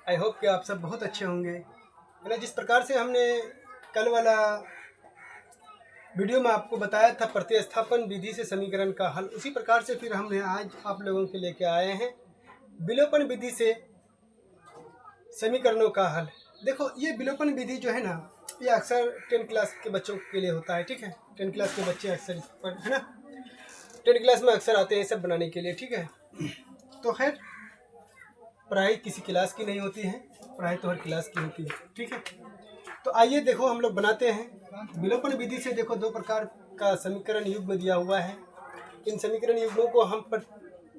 I hope कि आप सब बहुत अच्छे होंगे। मैंने जिस प्रकार से हमने कल वाला वीडियो में आपको बताया था प्रतिस्थापन विधि से समीकरण का हल, उसी प्रकार से फिर हमने आज आप लोगों के लेके आए हैं विलोपन विधि से समीकरणों का हल। देखो, ये विलोपन विधि जो है ना, ये अक्सर 10 क्लास के बच्चों के लिए होता है। ठीक है, 10 क्लास के बच्चे अक्सर इस पर, है ना, 10 क्लास में अक्सर आते हैं सब बनाने के लिए। ठीक है, तो खैर पढ़ाई किसी क्लास की नहीं होती है, पढ़ाई तो हर क्लास की होती है। ठीक है, तो आइए देखो हम लोग बनाते हैं विलोपन विधि से। देखो, दो प्रकार का समीकरण युग्म दिया हुआ है। इन समीकरण युग्मों को हम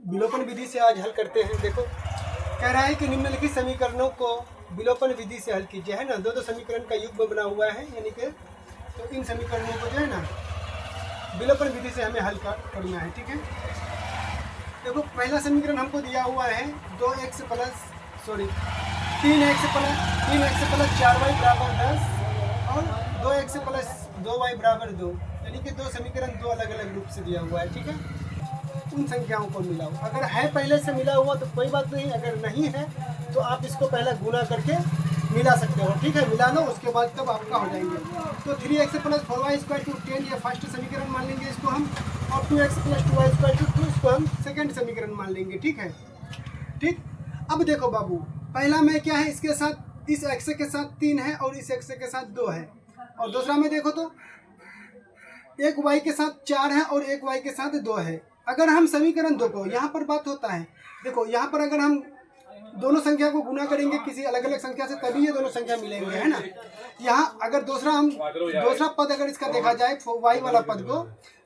विलोपन विधि से आज हल करते हैं। देखो, कह रहा है कि निम्नलिखित समीकरणों को विलोपन विधि से हल कीजिए, है ना। दो समीकरण का युग्म बना हुआ है, यानी कि तो इन समीकरणों को जो है ना विलोपन विधि से हमें हल करना है। ठीक है, देखो पहला समीकरण हमको दिया हुआ है 3x प्लस 4y बराबर 10 और 2x प्लस 2y बराबर 2, यानी कि दो समीकरण दो अलग अलग रूप से दिया हुआ है। ठीक है, उन संख्याओं को मिलाओ। अगर है पहले से मिला हुआ तो कोई बात नहीं, अगर नहीं है तो आप इसको पहले गुना करके मिला सकते हो। ठीक है, मिला लो, उसके बाद तब आपका हो जाएंगे। तो 3x plus 4y square to 10 ये फर्स्ट समीकरण मान लेंगे इसको हम, और 2x plus 2y square to 2 इसको हम सेकेंड समीकरण मान लेंगे। ठीक है, ठीक। अब देखो बाबू, पहला में क्या है, इसके साथ इस x के साथ 3 है और इस x के साथ 2 है, और दूसरा में देखो तो एक y के साथ 4 है और एक y के साथ 2 है। अगर हम समीकरण दो को, यहाँ पर बात होता है, देखो यहाँ पर अगर हम दोनों संख्या को गुना करेंगे किसी अलग अलग संख्या से तभी ये दोनों संख्या मिलेंगे, है ना। यहाँ अगर दूसरा पद अगर इसका देखा जाए y वाला पद को,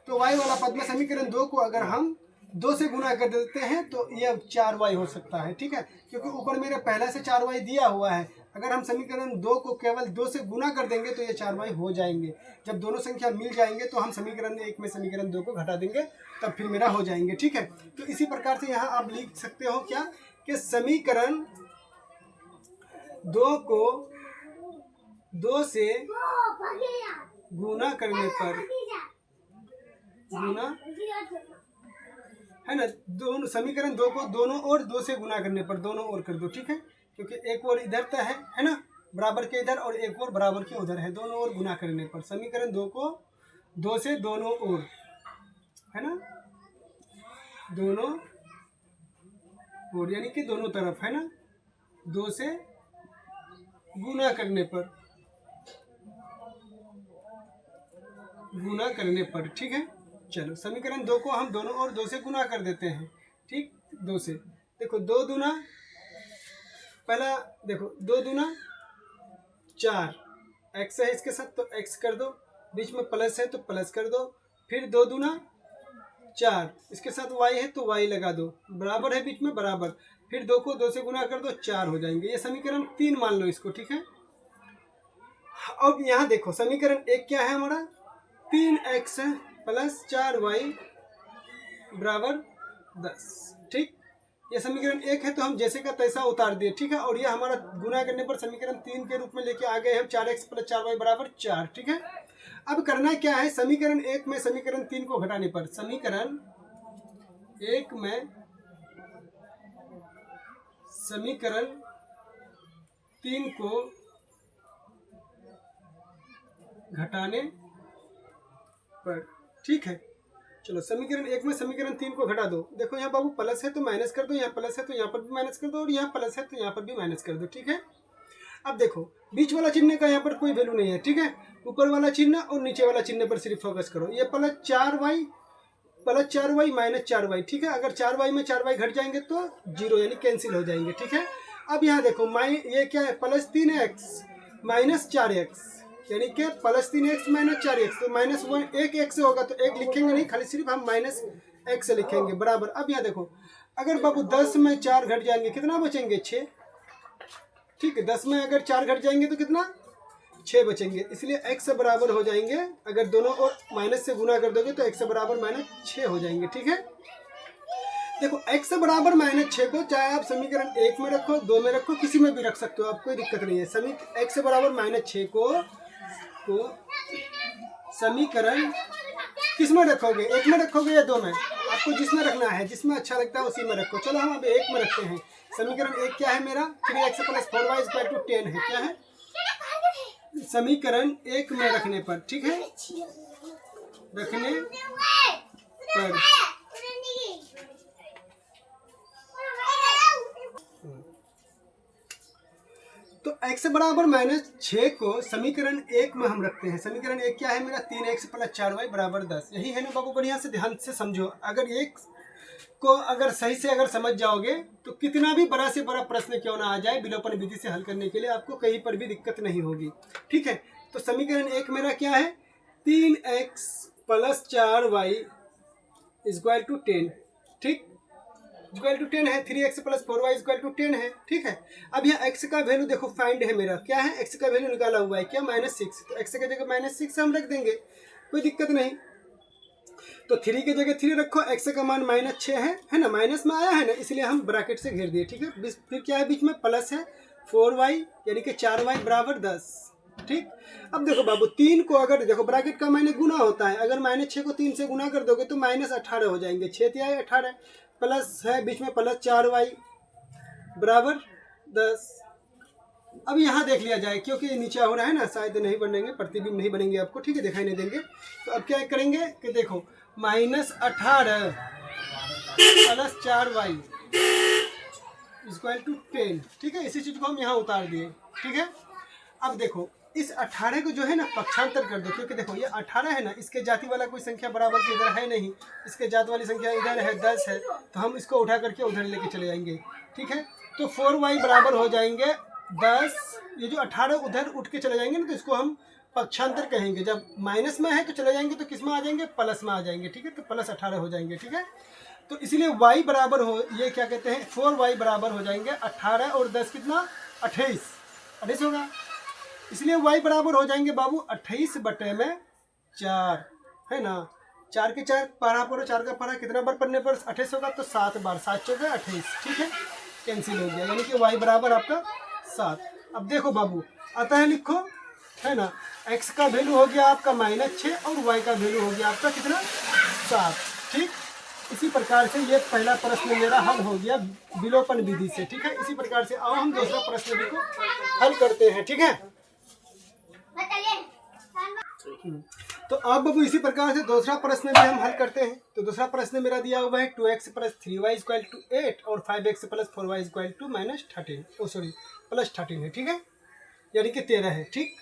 तो y वाला पद में समीकरण 2 को अगर हम 2 से गुना कर देते हैं तो ये 4y हो सकता है। ठीक है, क्योंकि ऊपर मेरे पहले से 4y दिया हुआ है। अगर हम समीकरण 2 को केवल 2 से गुना कर देंगे तो ये 4y हो जाएंगे। जब दोनों संख्या मिल जाएंगे तो हम समीकरण 1 में समीकरण 2 को घटा देंगे, तब फिर मेरा हो जाएंगे। ठीक है, तो इसी प्रकार से यहाँ आप लिख सकते हो क्या, कि समीकरण 2 को 2 से गुना करने पर, गुना है ना, दोनों समीकरण 2 को दोनों ओर 2 से गुना करने पर, दोनों ओर कर दो। ठीक है, क्योंकि एक ओर इधर तक है ना, बराबर के इधर, और एक ओर बराबर के उधर है, दोनों ओर गुना करने पर समीकरण 2 को 2 से दोनों ओर, है ना, दोनों ओर यानी कि दोनों तरफ, है ना, 2 से गुना करने पर, गुना करने पर। ठीक है, चलो समीकरण 2 को हम दोनों ओर 2 से गुना कर देते हैं। ठीक, 2 से देखो 2 दूना, पहला देखो 2 दूना 4, x है इसके साथ तो x कर दो, बीच में प्लस है तो प्लस कर दो, फिर 2 दूना 4, इसके साथ y है तो y लगा दो, बराबर है बीच में बराबर, फिर 2 को 2 से गुना कर दो, 4 हो जाएंगे। ये समीकरण 3 मान लो इसको। ठीक है, अब यहाँ देखो समीकरण 1 क्या है हमारा, 3x प्लस 4y बराबर 10। ठीक, ये समीकरण 1 है तो हम जैसे का तैसा उतार दिए। ठीक है, और ये हमारा गुना करने पर समीकरण 3 के रूप में लेके आ गए हम, 4x प्लस 4y बराबर 4। ठीक है, अब करना क्या है, समीकरण 1 में समीकरण 3 को घटाने पर, समीकरण 1 में समीकरण 3 को घटाने पर। ठीक है, चलो समीकरण 1 में समीकरण 3 को घटा दो। देखो यहाँ बाबू प्लस है तो माइनस कर दो, यहाँ प्लस है तो यहाँ पर भी माइनस कर दो, और यहाँ प्लस है तो यहाँ पर भी माइनस कर दो। ठीक है, अब देखो बीच वाला चिन्ह का यहाँ पर कोई वैल्यू नहीं है। ठीक है, ऊपर वाला चिन्ह और नीचे वाला चिन्ह पर सिर्फ फोकस करो। ये प्लस 4y माइनस 4y। ठीक है, अगर 4y में 4y घट जाएंगे तो 0 यानी कैंसिल हो जाएंगे। ठीक है, अब यहाँ देखो ये क्या है, प्लस 3x माइनस 4x, यानी कि प्लस 3x माइनस 4x, तो माइनस 1 x होगा तो 1 लिखेंगे नहीं, खाली सिर्फ हम माइनस x लिखेंगे बराबर। अब यहाँ देखो, अगर बाबू 10 में 4 घट जाएंगे कितना बचेंगे, 6। ठीक है, 10 में अगर 4 घट जाएंगे तो कितना, 6 बचेंगे, इसलिए x बराबर हो जाएंगे, अगर दोनों और माइनस से गुना कर दोगे तो x बराबर माइनस 6 हो जाएंगे। ठीक है, देखो x बराबर माइनस 6 को चाहे आप समीकरण 1 में रखो, 2 में रखो, किसी में भी रख सकते हो, आप कोई दिक्कत नहीं है। x बराबर माइनस 6 को समीकरण किस में रखोगे, 1 में रखोगे या 2 में, आप आपको जिसमें रखना है, जिसमें अच्छा लगता है उसी में रखो। चलो हम अब 1 में रखते हैं। समीकरण 1 क्या है मेरा, 3x + 4y = 10 है। क्या है समीकरण 1 में रखने पर, ठीक है, रखने पर तो x बराबर -6 को समीकरण 1 में हम रखते हैं। समीकरण 1 क्या है मेरा, 3x + 4y = 10। यही है ना बाबू, बढ़िया से ध्यान से समझो। अगर एक को अगर सही से अगर समझ जाओगे तो कितना भी बड़ा से बड़ा प्रश्न क्यों ना आ जाए, विलोपन विधि से हल करने के लिए आपको कहीं पर भी दिक्कत नहीं होगी। ठीक है, तो समीकरण 1 मेरा क्या है, 3x + 4y = 10। ठीक, = 10 है। 3x + 4y = 10 है। ठीक है, अब यहाँ x का वैल्यू देखो फाइंड है मेरा, क्या है, x का वैल्यू निकाला हुआ है क्या, -6। तो x की जगह -6 हम रख देंगे, कोई दिक्कत नहीं। तो 3 की जगह 3 रखो, x का मान -6 है ना, माइनस में आया है ना, इसलिए हम ब्रैकेट से घेर दिए। ठीक है, फिर क्या है बीच में प्लस है, 4y यानी कि 4y = 10। ठीक, अब देखो बाबू 3 को अगर देखो ब्रैकेट का मायने गुना होता है, अगर -6 को 3 से गुना कर दोगे तो -18 हो जाएंगे। 6 × 18 प्लस है बीच में प्लस 4y = 10। अब यहाँ देख लिया जाए, क्योंकि नीचे हो रहा है ना, शायद नहीं बनेंगे, प्रतिबिंब नहीं बनेंगे आपको, ठीक है, दिखाई नहीं देंगे। तो अब क्या करेंगे कि देखो -18 प्लस 4y = 10। ठीक है, इसी चीज को हम यहाँ उतार दिए। ठीक है, अब देखो इस 18 को जो है ना पक्षांतर कर दो, क्योंकि देखो ये 18 है ना, इसके जाति वाला कोई संख्या बराबर के इधर है नहीं, इसके जात वाली संख्या इधर है 10 है, तो हम इसको उठा करके उधर लेके चले जाएंगे। ठीक है, तो 4y बराबर हो जाएंगे 10। ये जो 18 उधर उठ के चले जाएंगे ना, तो इसको हम पक्षांतर कहेंगे। जब माइनस में है तो चले जाएंगे तो किस में आ जाएंगे, प्लस में आ जाएंगे। ठीक है, तो +18 हो जाएंगे। ठीक है, तो इसलिए y बराबर हो, ये क्या कहते हैं, 4y बराबर हो जाएंगे 18 और 10 कितना, 28 होगा। इसलिए y बराबर हो जाएंगे बाबू 28/4 है ना। 4 के 4 पारा पर, 4 का पारा कितना बार पढ़ने पर 28 होगा, तो 7 बार, 7 × 4 = 28। ठीक है, कैंसिल हो गया, यानी कि y बराबर आपका 7। अब देखो बाबू अतः लिखो, है ना, x का वैल्यू हो गया आपका -6 और y का वैल्यू हो गया आपका कितना, 7। ठीक, इसी प्रकार से ये पहला प्रश्न मेरा हल हो गया विलोपन विधि से। ठीक है, इसी प्रकार से आओ हम दूसरा प्रश्न भी को हल करते हैं। ठीक है, तो अब बाबू इसी प्रकार से दूसरा प्रश्न भी हम हल करते हैं। तो दूसरा प्रश्न मेरा दिया हुआ है 2x + 3y = 8 और 5x + 4y = -13 +13 है। ठीक है, यानी कि 13 है। ठीक,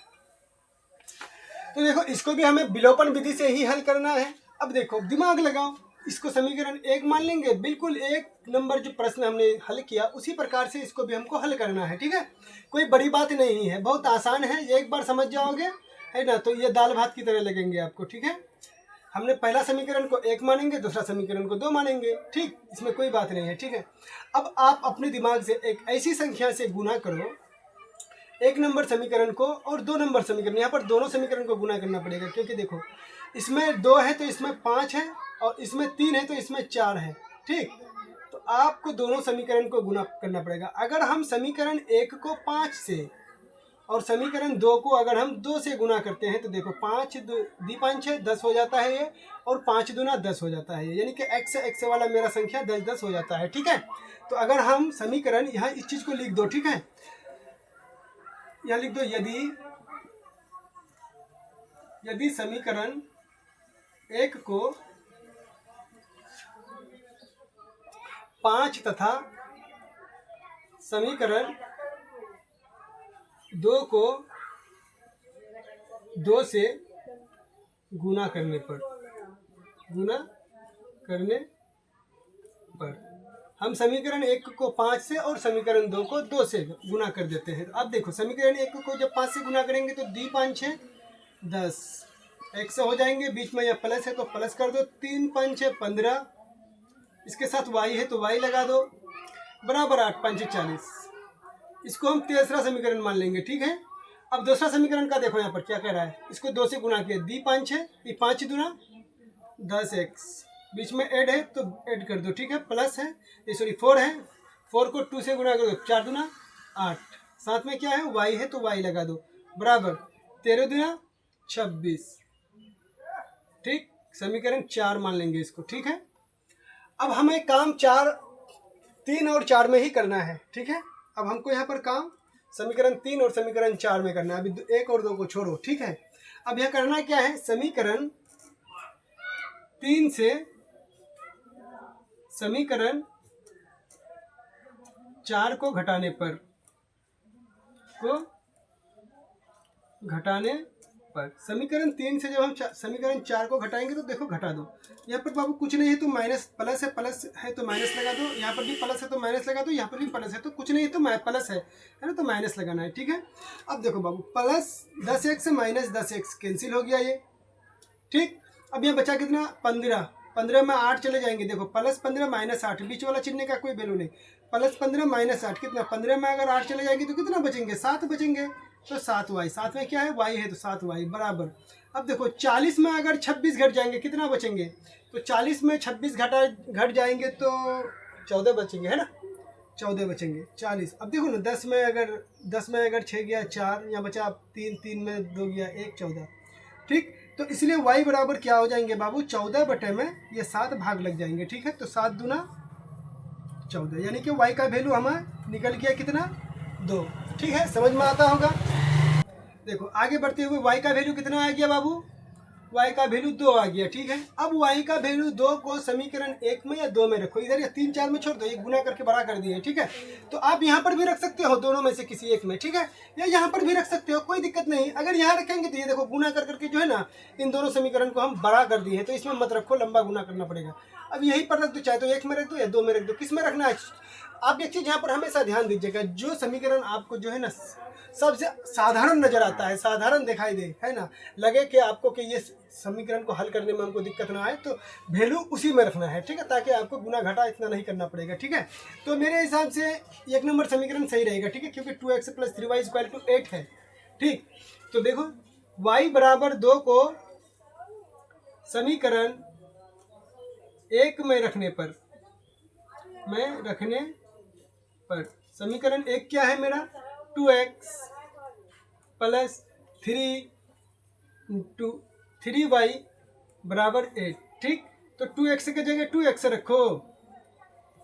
तो देखो इसको भी हमें विलोपन विधि से ही हल करना है। अब देखो दिमाग लगाओ, इसको समीकरण 1 मान लेंगे, बिल्कुल 1 नंबर जो प्रश्न हमने हल किया उसी प्रकार से इसको भी हमको हल करना है। ठीक है, कोई बड़ी बात नहीं है, बहुत आसान है, एक बार समझ जाओगे है ना, तो ये दाल भात की तरह लगेंगे आपको। ठीक है, हमने पहला समीकरण को 1 मानेंगे, दूसरा समीकरण को 2 मानेंगे। ठीक, इसमें कोई बात नहीं है। ठीक है, अब आप अपने दिमाग से एक ऐसी संख्या से गुना करो 1 नंबर समीकरण को और 2 नंबर समीकरण, यहाँ पर दोनों समीकरण को गुना करना पड़ेगा, क्योंकि देखो इसमें 2 है तो इसमें 5 है, और इसमें 3 है तो इसमें 4 है। ठीक, तो आपको दोनों समीकरण को गुना करना पड़ेगा। अगर हम समीकरण 1 को 5 से और समीकरण 2 को अगर हम 2 से गुना करते हैं, तो देखो 5 × 2 = 5 = 10 हो जाता है ये, और 5 × 2 = 10 हो जाता है, यानी कि x वाला मेरा संख्या 10 हो जाता है। ठीक है, तो अगर हम समीकरण यहाँ इस चीज को लिख दो। ठीक है, यहाँ लिख दो, यदि समीकरण 1 को 5 तथा समीकरण 2 को 2 से गुना करने पर हम समीकरण 1 को 5 से और समीकरण 2 को 2 से गुना कर देते हैं। अब देखो समीकरण 1 को जब 5 से गुना करेंगे तो 2 × 5 = 10, 100 हो जाएंगे, बीच में यह प्लस है तो प्लस कर दो, 3 × 5 = 15, इसके साथ y है तो y लगा दो, बराबर 8 × 5 = 40। इसको हम तीसरा समीकरण मान लेंगे। ठीक है, अब दूसरा समीकरण का देखो यहाँ पर क्या कह रहा है, इसको 2 से गुना किया, 2 × 5 = 5, 5 × 2 = 10x, बीच में ऐड है तो ऐड कर दो। ठीक है, प्लस है, ये सॉरी 4 है, 4 को 2 से गुना कर दो, 4 × 2 = 8, साथ में क्या है y है तो y लगा दो, बराबर 13 × 2 = 26। ठीक, समीकरण 4 मान लेंगे इसको। ठीक है, अब हमें काम 3 और 4 में ही करना है, ठीक है। अब हमको यहाँ पर काम समीकरण 3 और समीकरण 4 में करना है। अभी 1 और 2 को छोड़ो, ठीक है। अब यह करना क्या है, समीकरण 3 से समीकरण 4 को घटाने पर समीकरण 3 से जब हम समीकरण 4 को घटाएंगे तो देखो घटा दो। यहाँ पर बाबू कुछ नहीं है तो माइनस, प्लस है तो माइनस लगा दो, यहाँ पर भी प्लस है तो माइनस लगा दो, यहाँ पर भी प्लस है तो कुछ नहीं है तो प्लस है ना, तो माइनस लगाना है, ठीक है। अब देखो बाबू प्लस 10x से माइनस 10x कैंसिल हो गया ये, ठीक। अब यहाँ बचा कितना 15 में 8 चले जाएंगे, देखो प्लस 15 माइनस 8, बीच वाला चिन्ह का कोई वैल्यू नहीं, प्लस 15 माइनस 8 कितना, 15 में अगर 8 चले जाएंगे तो कितना बचेंगे, 7 बचेंगे, तो 7y, 7 में क्या है y है तो 7y बराबर। अब देखो 40 में अगर 26 घट जाएंगे कितना बचेंगे, तो 40 में 26 घट जाएंगे तो 14 बचेंगे, है ना, 14 बचेंगे 40। अब देखो ना 10 में अगर 6 गया 4, यहाँ बचा 3 में 2 गया 1, 14, ठीक। तो इसलिए y बराबर क्या हो जाएंगे बाबू, 14 बटे में ये 7 भाग लग जाएंगे, ठीक है। तो 7 दूना 14, यानी कि y का वैल्यू हमें निकल गया कितना, 2, ठीक है। समझ में आता होगा। देखो आगे बढ़ते हुए y का वैल्यू कितना आ गया बाबू, y का वैल्यू 2 आ गया, ठीक है। अब y का वैल्यू 2 को समीकरण 1 में या 2 में रखो, इधर या 3 4 में छोड़ दो, ये गुना करके बड़ा कर दिए, ठीक है। तो आप यहाँ पर भी रख सकते हो, दोनों में से किसी एक में, ठीक है, या यहाँ पर भी रख सकते हो, कोई दिक्कत नहीं। अगर यहाँ रखेंगे तो ये देखो गुना कर करके जो है ना इन दोनों समीकरण को हम बड़ा कर दिए हैं, तो इसमें मत रखो, लंबा गुना करना पड़ेगा। अब यही पर रख दो, चाहे तो 1 में रख दो या 2 में रख दो, किस में रखना है। आप एक चीज़ यहाँ पर हमेशा ध्यान दीजिएगा, जो समीकरण आपको जो है ना सबसे साधारण नजर आता है, साधारण दिखाई दे, है ना, लगे कि आपको कि ये समीकरण को हल करने में हमको दिक्कत ना आए, तो वैल्यू उसी में रखना है, ठीक है, ताकि आपको गुना घटा इतना नहीं करना पड़ेगा, ठीक है। तो मेरे हिसाब से 1 नंबर समीकरण सही रहेगा, ठीक है, क्योंकि 2x + 3y = 8 है, ठीक। तो देखो y बराबर 2 को समीकरण 1 में रखने पर समीकरण 1 क्या है मेरा, 2x + 3y = 8, ठीक। तो 2x के जगह 2x रखो,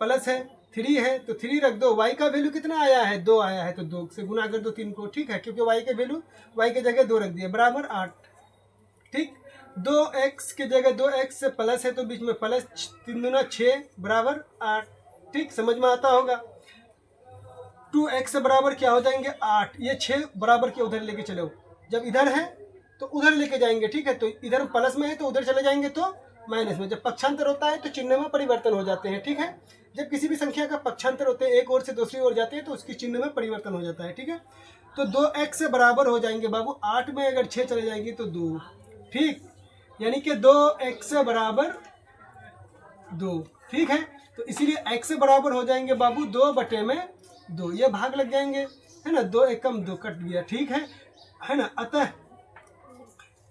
प्लस है 3 है तो 3 रख दो, y का वैल्यू कितना आया है, 2 आया है, तो 2 से गुना कर दो 3 को, ठीक है, क्योंकि y के वैल्यू y के जगह 2 रख दिया, बराबर 8, ठीक। 2x के जगह 2x से प्लस है तो बीच में प्लस, 3 दूना 6 बराबर 8, ठीक। समझ में आता होगा। 2x बराबर क्या हो जाएंगे 8, ये 6 बराबर के उधर लेके चलो, जब इधर है तो उधर लेके जाएंगे, ठीक है। तो इधर प्लस में है तो उधर चले जाएंगे तो माइनस में, जब पक्षांतर होता है तो चिन्ह में परिवर्तन हो जाते हैं, ठीक है। जब किसी भी संख्या का पक्षांतर होते हैं, एक ओर से दूसरी ओर जाते हैं तो उसकी चिन्ह में परिवर्तन हो जाता है, ठीक है। तो 2x बराबर हो जाएंगे बाबू 8 में अगर 6 चले जाएंगे तो 2, ठीक, यानी कि 2x बराबर 2, ठीक है। तो इसीलिए x बराबर हो जाएंगे बाबू 2 बटे में 2, ये भाग लग जाएंगे, है ना, 2 एकम 2 कट गया, ठीक है ना। अतः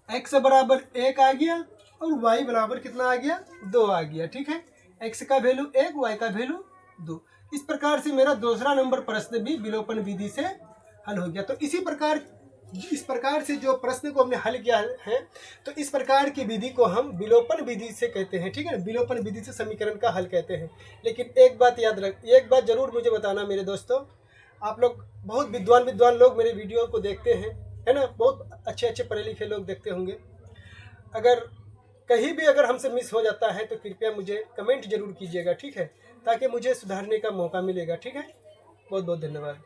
x बराबर 1 आ गया और y बराबर कितना आ गया, 2 आ गया, ठीक है। x का वैल्यू 1, y का वैल्यू 2। इस प्रकार से मेरा दूसरा नंबर प्रश्न भी विलोपन विधि से हल हो गया। तो इस प्रकार से जो प्रश्न को हमने हल किया है, तो इस प्रकार की विधि को हम विलोपन विधि से कहते हैं, ठीक है। विलोपन विधि से समीकरण का हल कहते हैं। लेकिन एक बात जरूर मुझे बताना मेरे दोस्तों, आप लोग बहुत विद्वान लोग मेरे वीडियो को देखते हैं, है ना, बहुत अच्छे पढ़े लिखे लोग देखते होंगे। अगर कहीं भी अगर हमसे मिस हो जाता है तो कृपया मुझे कमेंट जरूर कीजिएगा, ठीक है, ताकि मुझे सुधारने का मौका मिलेगा, ठीक है। बहुत बहुत धन्यवाद।